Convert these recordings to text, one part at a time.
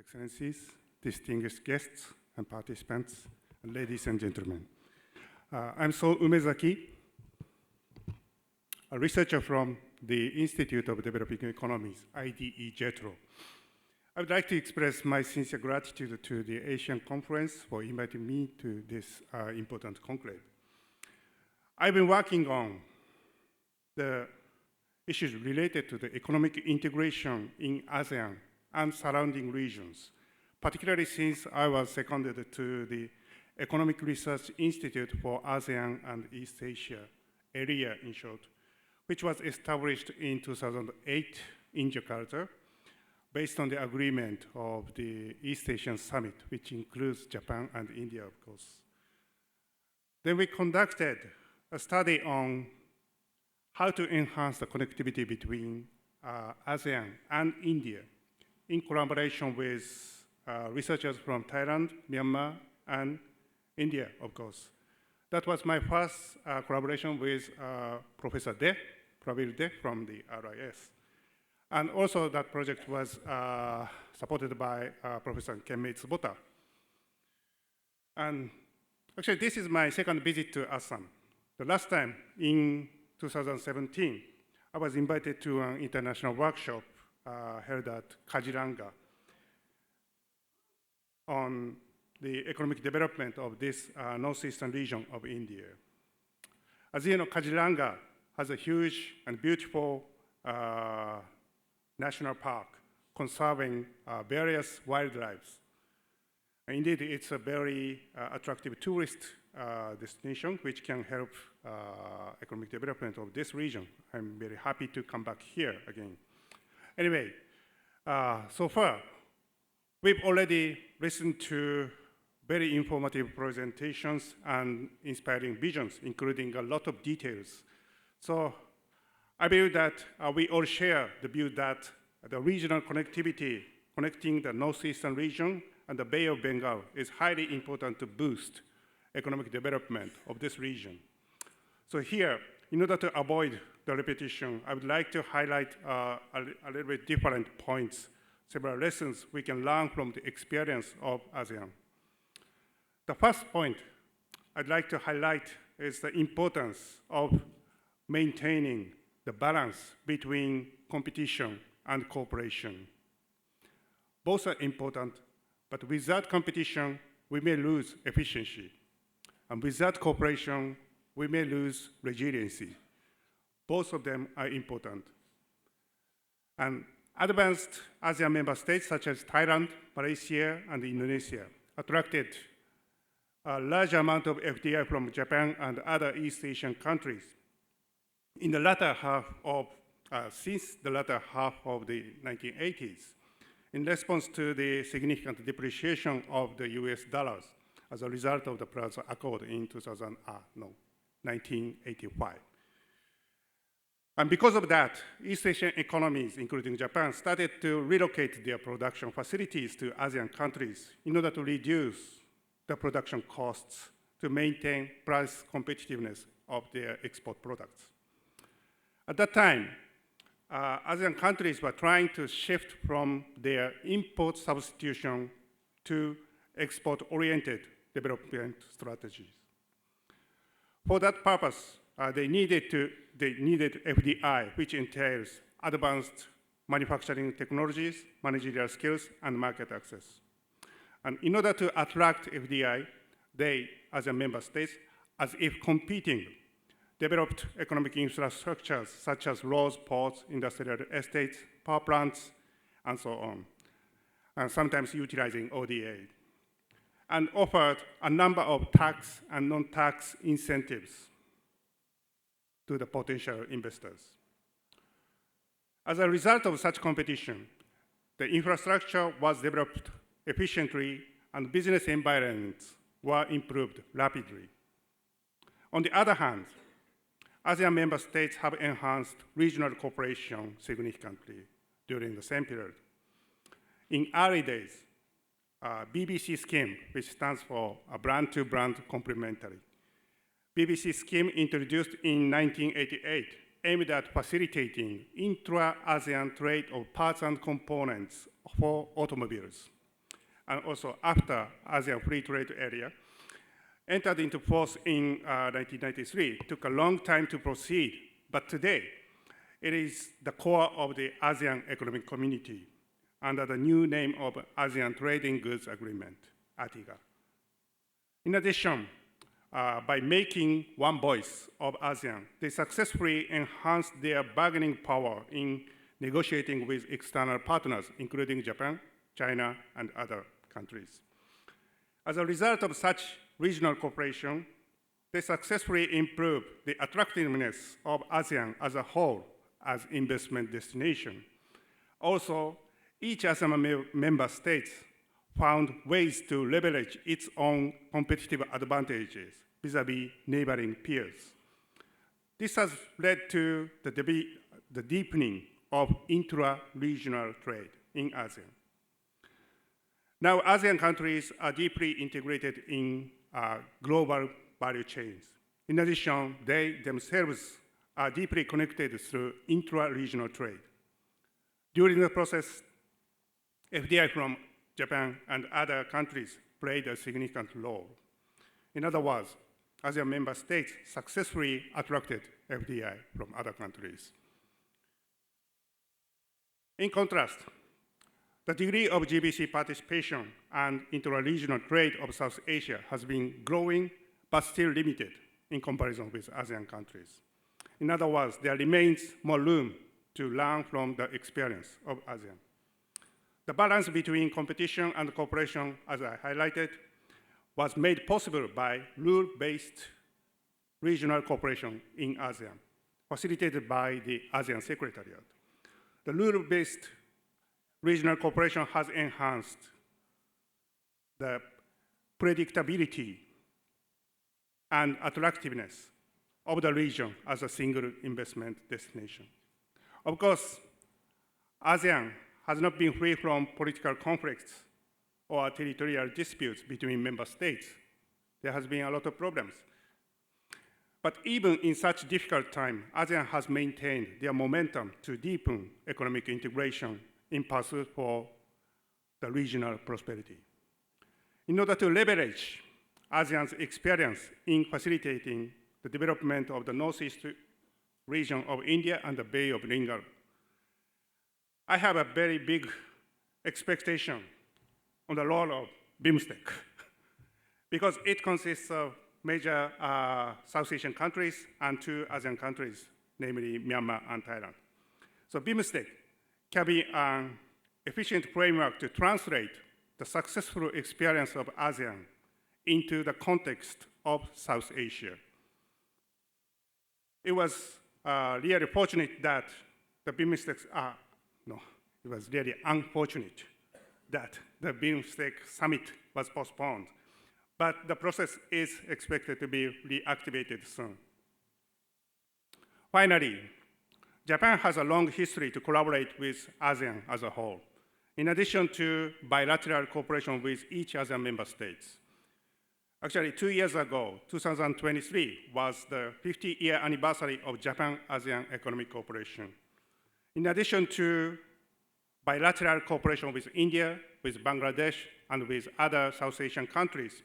Excellencies, distinguished guests and participants, and ladies and gentlemen. I'm Umezaki, a researcher from the Institute of Developing Economies, IDE JETRO. I would like to express my sincere gratitude to the ASEAN Conference for inviting me to this important conclave. I've been working on the issues related to the economic integration in ASEAN and surrounding regions, particularly since I was seconded to the Economic Research Institute for ASEAN and East Asia, area in short, which was established in 2008 in Jakarta, based on the agreement of the East Asian Summit, which includes Japan and India, of course. Then we conducted a study on how to enhance the connectivity between ASEAN and India in collaboration with researchers from Thailand, Myanmar, and India, of course. That was my first collaboration with Professor Pravir De from the RIS. And also that project was supported by Professor Kenmei Tsubota. And actually, this is my second visit to ASEAN. The last time, in 2017, I was invited to an international workshop held at Kaziranga on the economic development of this northeastern region of India. As you know, Kaziranga has a huge and beautiful national park conserving various wildlife. Indeed, it's a very attractive tourist destination which can help economic development of this region. I'm very happy to come back here again. Anyway, so far, we've already listened to very informative presentations and inspiring visions, including a lot of details. So I believe that we all share the view that the regional connectivity connecting the northeastern region and the Bay of Bengal is highly important to boost economic development of this region. So here, in order to avoid the repetition, I would like to highlight a little bit different points, several lessons we can learn from the experience of ASEAN. The first point I'd like to highlight is the importance of maintaining the balance between competition and cooperation. Both are important, but without competition, we may lose efficiency. And without cooperation, we may lose resiliency. Both of them are important. And advanced ASEAN member states such as Thailand, Malaysia, and Indonesia attracted a large amount of FDI from Japan and other East Asian countries in the latter half of, since the latter half of the 1980s, in response to the significant depreciation of the US dollars as a result of the Plaza Accord in 1985. And because of that, East Asian economies, including Japan, started to relocate their production facilities to ASEAN countries in order to reduce the production costs to maintain price competitiveness of their export products. At that time, ASEAN countries were trying to shift from their import substitution to export-oriented development strategies. For that purpose, they needed FDI, which entails advanced manufacturing technologies, managerial skills, and market access. And in order to attract FDI, they, as a member states, as if competing, developed economic infrastructures such as roads, ports, industrial estates, power plants, and so on, and sometimes utilizing ODA, and offered a number of tax and non-tax incentives to the potential investors. As a result of such competition, the infrastructure was developed efficiently and business environments were improved rapidly. On the other hand, ASEAN member states have enhanced regional cooperation significantly during the same period. In early days, BBC scheme, which stands for brand-to-brand complementary. BBC scheme introduced in 1988 aimed at facilitating intra-ASEAN trade of parts and components for automobiles. and also after ASEAN Free Trade Area, entered into force in 1993. It took a long time to proceed, but today, it is the core of the ASEAN Economic Community under the new name of ASEAN Trading Goods Agreement, ATIGA. In addition, by making one voice of ASEAN, they successfully enhanced their bargaining power in negotiating with external partners, including Japan, China, and other countries. As a result of such regional cooperation, they successfully improved the attractiveness of ASEAN as a whole as investment destination. Also, each ASEAN member state found ways to leverage its own competitive advantages vis-à-vis neighboring peers. This has led to the deepening of intra-regional trade in ASEAN. Now, ASEAN countries are deeply integrated in global value chains. In addition, they themselves are deeply connected through intra-regional trade. During the process, FDI from Japan and other countries played a significant role. In other words, ASEAN member states successfully attracted FDI from other countries. In contrast, the degree of GBC participation and intra-regional trade of South Asia has been growing, but still limited in comparison with ASEAN countries. In other words, there remains more room to learn from the experience of ASEAN. The balance between competition and cooperation, as I highlighted, was made possible by rule-based regional cooperation in ASEAN, facilitated by the ASEAN Secretariat. The rule-based regional cooperation has enhanced the predictability and attractiveness of the region as a single investment destination. Of course, ASEAN has not been free from political conflicts or territorial disputes between member states. There has been a lot of problems. But even in such difficult time, ASEAN has maintained their momentum to deepen economic integration in pursuit for the regional prosperity. In order to leverage ASEAN's experience in facilitating the development of the Northeast region of India and the Bay of Bengal, I have a very big expectation on the role of BIMSTEC because it consists of major South Asian countries and 2 ASEAN countries, namely Myanmar and Thailand. So BIMSTEC can be an efficient framework to translate the successful experience of ASEAN into the context of South Asia. It was really fortunate that the BIMSTEC, it was really unfortunate that the BIMSTEC summit was postponed, but the process is expected to be reactivated soon. Finally, Japan has a long history to collaborate with ASEAN as a whole, in addition to bilateral cooperation with each ASEAN member states. Actually, 2 years ago, 2023, was the 50-year anniversary of Japan-ASEAN economic cooperation. In addition to bilateral cooperation with India, with Bangladesh, and with other South Asian countries,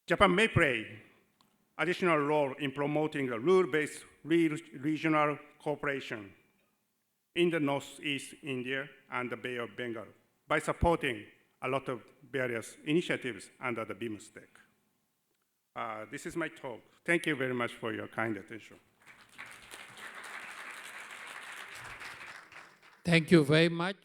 Japan may play additional role in promoting a rule-based regional cooperation in the Northeast India and the Bay of Bengal by supporting a lot of various initiatives under the BIMSTEC. This is my talk. Thank you very much for your kind attention. Thank you very much